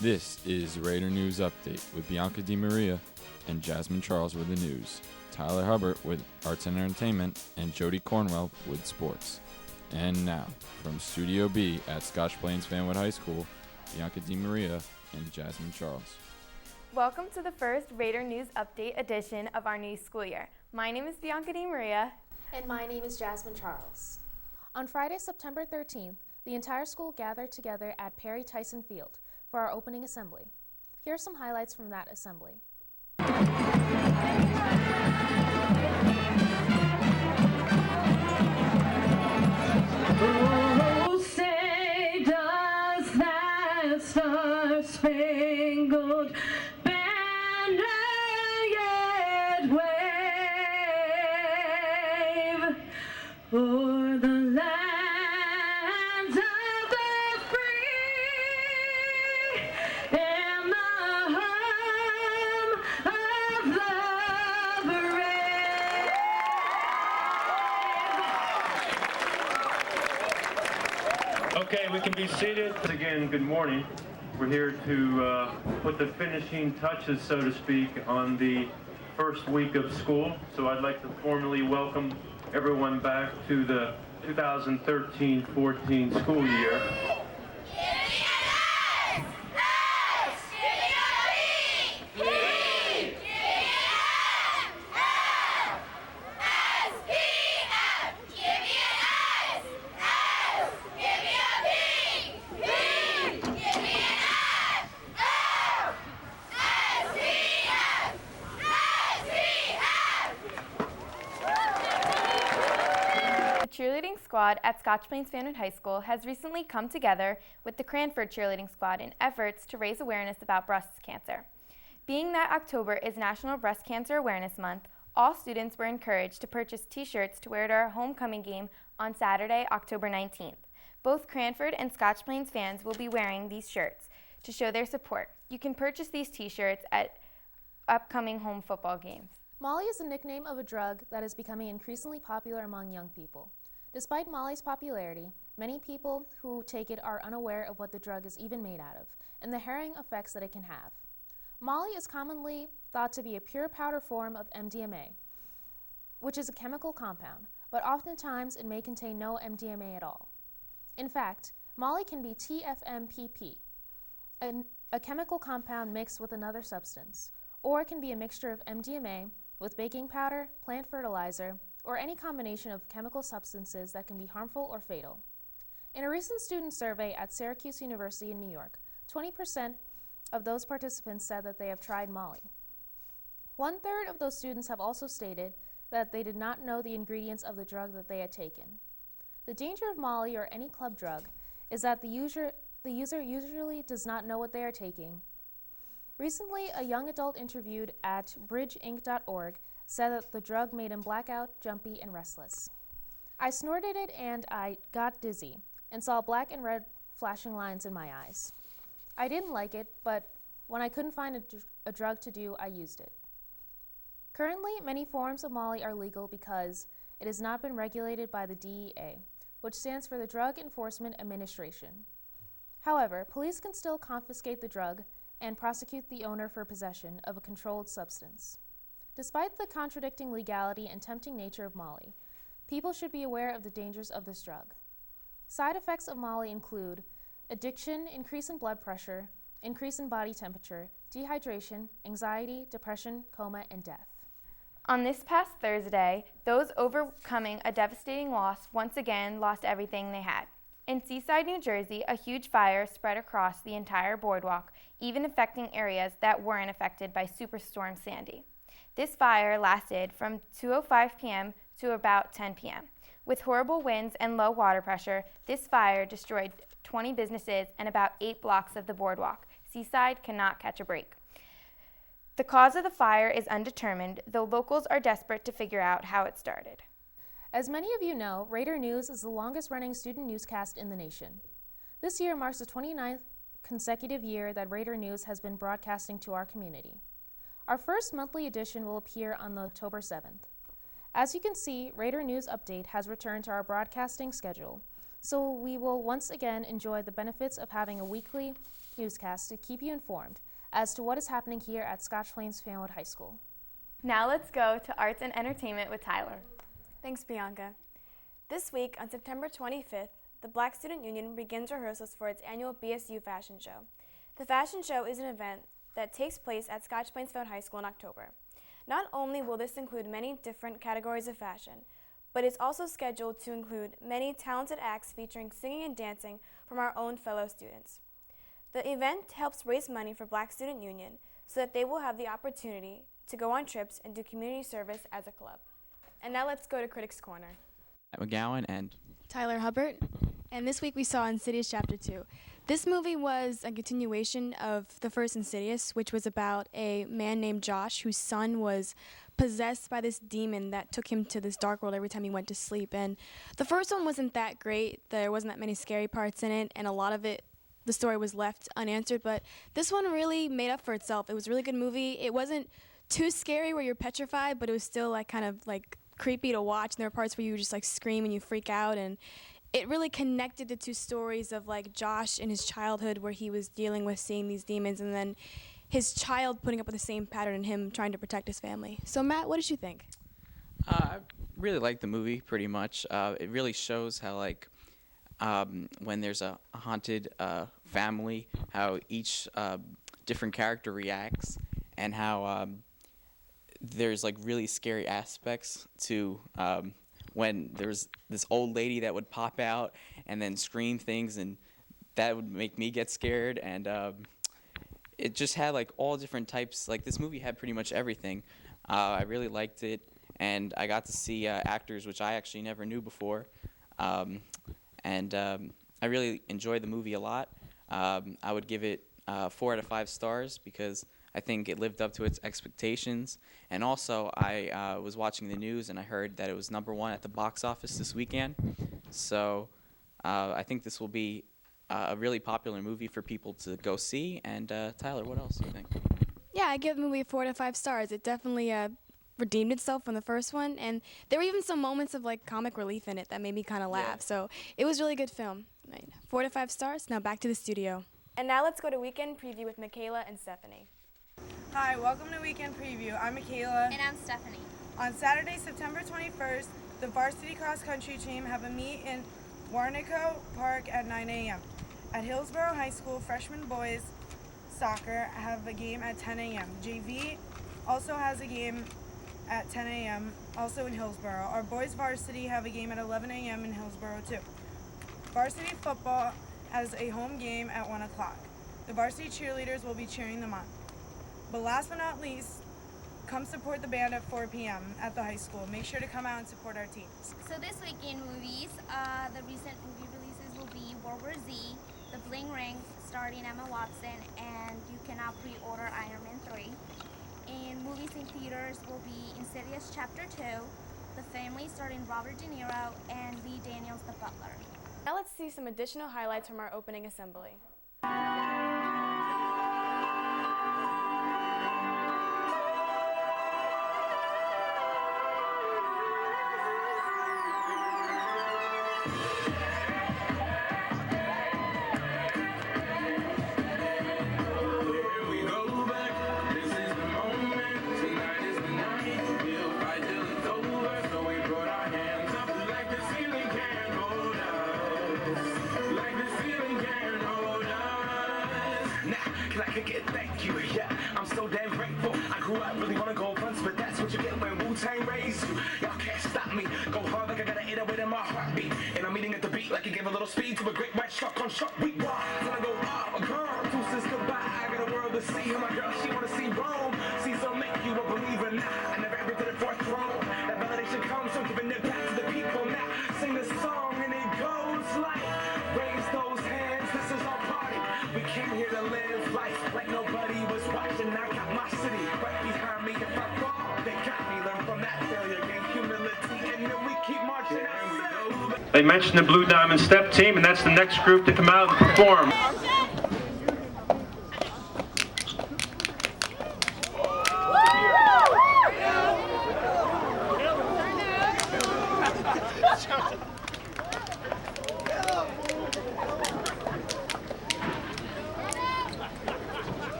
This is Raider News Update with Bianca Demaria and Jasmine Charles with the news, Tyler Hubbert with arts and entertainment, and Jodie Cornwell with sports. And now, from Studio B at Scotch Plains Fanwood High School, Bianca Demaria and Jasmine Charles. Welcome to the first Raider News Update edition of our new school year. My name is Bianca Demaria. And my name is Jasmine Charles. On Friday, September 13th, the entire school gathered together at Perry Tyson Field for our opening assembly. Here are some highlights from that assembly. Oh, say does that star-spangled banner yet wave o'er the lands of the free and the home of the brave. Okay, we can be seated. Again, good morning. We're here to put the finishing touches, so to speak, on the first week of school. So I'd like to formally welcome everyone back to the 2013-14 school year. The cheerleading squad at Scotch Plains Fanwood High School has recently come together with the Cranford cheerleading squad in efforts to raise awareness about breast cancer. Being that October is National Breast Cancer Awareness Month, all students were encouraged to purchase t-shirts to wear to our homecoming game on Saturday, October 19th. Both Cranford and Scotch Plains fans will be wearing these shirts to show their support. You can purchase these t-shirts at upcoming home football games. Molly is the nickname of a drug that is becoming increasingly popular among young people. Despite Molly's popularity, many people who take it are unaware of what the drug is even made out of and the harrowing effects that it can have. Molly is commonly thought to be a pure powder form of MDMA, which is a chemical compound, but oftentimes it may contain no MDMA at all. In fact, Molly can be TFMPP, a chemical compound mixed with another substance, or it can be a mixture of MDMA with baking powder, plant fertilizer, or any combination of chemical substances that can be harmful or fatal. In a recent student survey at Syracuse University in New York, 20% of those participants said that they have tried Molly. 1/3 of those students have also stated that they did not know the ingredients of the drug that they had taken. The danger of Molly or any club drug is that the user usually does not know what they are taking. Recently, a young adult interviewed at bridgeinc.org said that the drug made him blackout, jumpy, and restless. I snorted it and I got dizzy and saw black and red flashing lines in my eyes. I didn't like it, but when I couldn't find a drug to do, I used it. Currently, many forms of Molly are legal because it has not been regulated by the DEA, which stands for the Drug Enforcement Administration. However, police can still confiscate the drug and prosecute the owner for possession of a controlled substance. Despite the contradicting legality and tempting nature of Molly, people should be aware of the dangers of this drug. Side effects of Molly include addiction, increase in blood pressure, increase in body temperature, dehydration, anxiety, depression, coma, and death. On this past Thursday, those overcoming a devastating loss once again lost everything they had. In Seaside, New Jersey, a huge fire spread across the entire boardwalk, even affecting areas that weren't affected by Superstorm Sandy. This fire lasted from 2:05 p.m. to about 10 p.m. With horrible winds and low water pressure, this fire destroyed 20 businesses and about 8 blocks of the boardwalk. Seaside cannot catch a break. The cause of the fire is undetermined, though locals are desperate to figure out how it started. As many of you know, Raider News is the longest-running student newscast in the nation. This year marks the 29th consecutive year that Raider News has been broadcasting to our community. Our first monthly edition will appear on October 7th. As you can see, Raider News Update has returned to our broadcasting schedule, so we will once again enjoy the benefits of having a weekly newscast to keep you informed as to what is happening here at Scotch Plains Fanwood High School. Now let's go to arts and entertainment with Tyler. Thanks, Bianca. This week, on September 25th, the Black Student Union begins rehearsals for its annual BSU fashion show. The fashion show is an event that takes place at Scotch Plains Fanwood High School in October. Not only will this include many different categories of fashion, but it's also scheduled to include many talented acts featuring singing and dancing from our own fellow students. The event helps raise money for Black Student Union so that they will have the opportunity to go on trips and do community service as a club. And now let's go to Critics Corner. McGowan and Tyler Hubbert, and this week we saw Insidious Chapter 2. This movie was a continuation of the first Insidious, which was about a man named Josh whose son was possessed by this demon that took him to this dark world every time he went to sleep. And the first one wasn't that great. There wasn't that many scary parts in it, and a lot of it, the story was left unanswered, but this one really made up for itself. It was a really good movie. It wasn't too scary where you're petrified, but it was still kind of creepy to watch, and there were parts where you just scream and you freak out, and it really connected the two stories of Josh in his childhood where he was dealing with seeing these demons, and then his child putting up with the same pattern and him trying to protect his family. So Matt, what did you think? I really liked the movie pretty much. It really shows how when there's a haunted family, how each different character reacts, and how there's really scary aspects to when there's this old lady that would pop out and then scream things, and that would make me get scared. And it just had all different types. This movie had pretty much everything. I really liked it, and I got to see actors which I actually never knew before. And I really enjoyed the movie a lot. I would give it 4 out of 5 stars because I think it lived up to its expectations. And also, I was watching the news and I heard that it was #1 at the box office this weekend. So I think this will be a really popular movie for people to go see. And Tyler, what else do you think? Yeah, I give the movie 4 to 5 stars. It definitely redeemed itself from the first one, and there were even some moments of comic relief in it that made me kind of laugh. Yeah. So it was a really good film. 4 to 5 stars. Now back to the studio. And now let's go to Weekend Preview with Michaela and Stephanie. Hi, welcome to Weekend Preview. I'm Michaela. And I'm Stephanie. On Saturday, September 21st, the varsity cross-country team have a meet in Warnaco Park at 9 a.m. At Hillsborough High School, freshman boys soccer have a game at 10 a.m. JV also has a game at 10 a.m. also in Hillsborough. Our boys varsity have a game at 11 a.m. in Hillsborough too. Varsity football has a home game at 1 o'clock. The varsity cheerleaders will be cheering them on. But last but not least, come support the band at 4 p.m. at the high school. Make sure to come out and support our teams. So this week in movies, the recent movie releases will be World War Z, The Bling Ring, starring Emma Watson, and you can now pre-order Iron Man 3. In movies in theaters will be Insidious Chapter 2, The Family starring Robert De Niro, and Lee Daniels the Butler. Now let's see some additional highlights from our opening assembly. Thank you, yeah, I'm so damn grateful. I grew up really wanna go once, but that's what you get when Wu-Tang raised you. Y'all can't stop me, go hard like I got an 808 in my heartbeat. And I'm eating at the beat like it gave a little speed to a great white shark on Shark Week. Then I go, oh, girl, deuces goodbye. I got a world to see, and my girl, she wanna see Rome. Caesar make you a believer now. I never ever did it for a throne. That validation comes from giving it back to the people now. Sing this song and it goes like, raise those hands, this is our party. We came here to live life like nobody was watching. I got my city right behind me. If I fall, they got me. Learn from that failure, gain humility, and then we keep marching out. They mentioned the Blue Diamond Step Team, and that's the next group to come out and perform.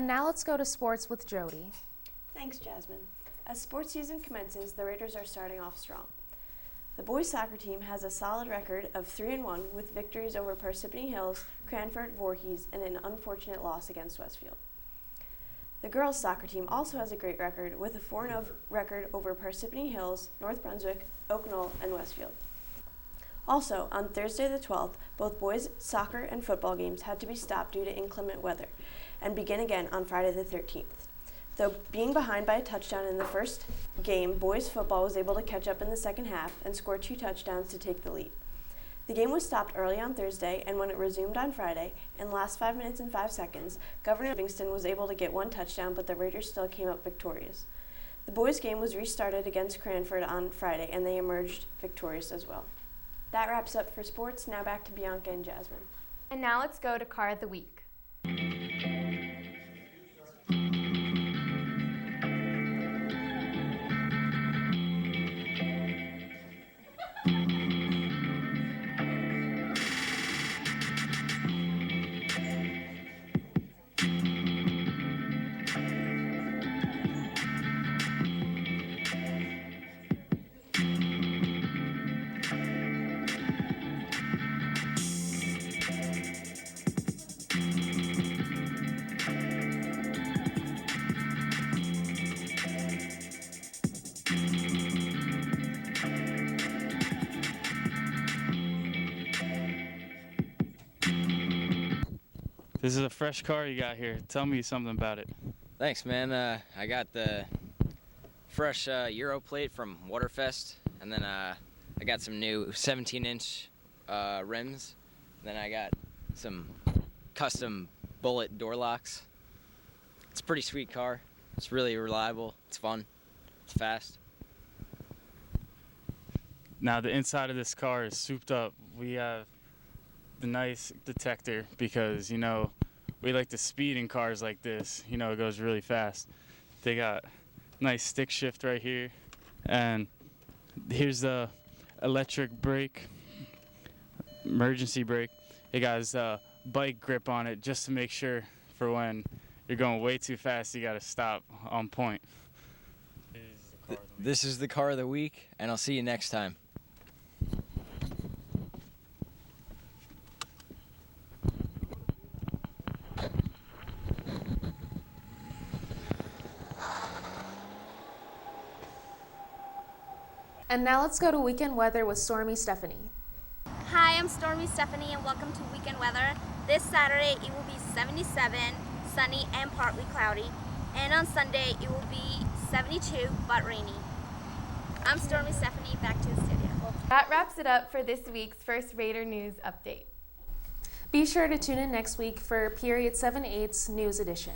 And now let's go to sports with Jodie. Thanks, Jasmine. As sports season commences, the Raiders are starting off strong. The boys soccer team has a solid record of 3-1 with victories over Parsippany Hills, Cranford, Voorhees, and an unfortunate loss against Westfield. The girls soccer team also has a great record with a 4-0 record over Parsippany Hills, North Brunswick, Oak Knoll, and Westfield. Also, on Thursday the 12th, both boys soccer and football games had to be stopped due to inclement weather and begin again on Friday the 13th. Though being behind by a touchdown in the first game, boys football was able to catch up in the second half and score 2 touchdowns to take the lead. The game was stopped early on Thursday, and when it resumed on Friday, in the last 5 minutes and 5 seconds, Governor Livingston was able to get 1 touchdown, but the Raiders still came up victorious. The boys' game was restarted against Cranford on Friday, and they emerged victorious as well. That wraps up for sports. Now back to Bianca and Jasmine. And now let's go to Car of the Week. This is a fresh car you got here. Tell me something about it. Thanks, man. I got the fresh Euro plate from Waterfest, and then I got some new 17-inch rims. Then I got some custom bullet door locks. It's a pretty sweet car. It's really reliable. It's fun. It's fast. Now the inside of this car is souped up. We have the nice detector because, you know, we like to speed in cars like this. You know, it goes really fast. They got nice stick shift right here. And here's the electric brake, emergency brake. It got a bike grip on it just to make sure for when you're going way too fast, you got to stop on point. This is the car of the week, and I'll see you next time. And now let's go to weekend weather with Stormy Stephanie. Hi, I'm Stormy Stephanie and welcome to Weekend Weather. This Saturday it will be 77, sunny and partly cloudy. And on Sunday it will be 72 but rainy. I'm Stormy Stephanie, back to the studio. That wraps it up for this week's first Raider News Update. Be sure to tune in next week for Period 7/8's News Edition.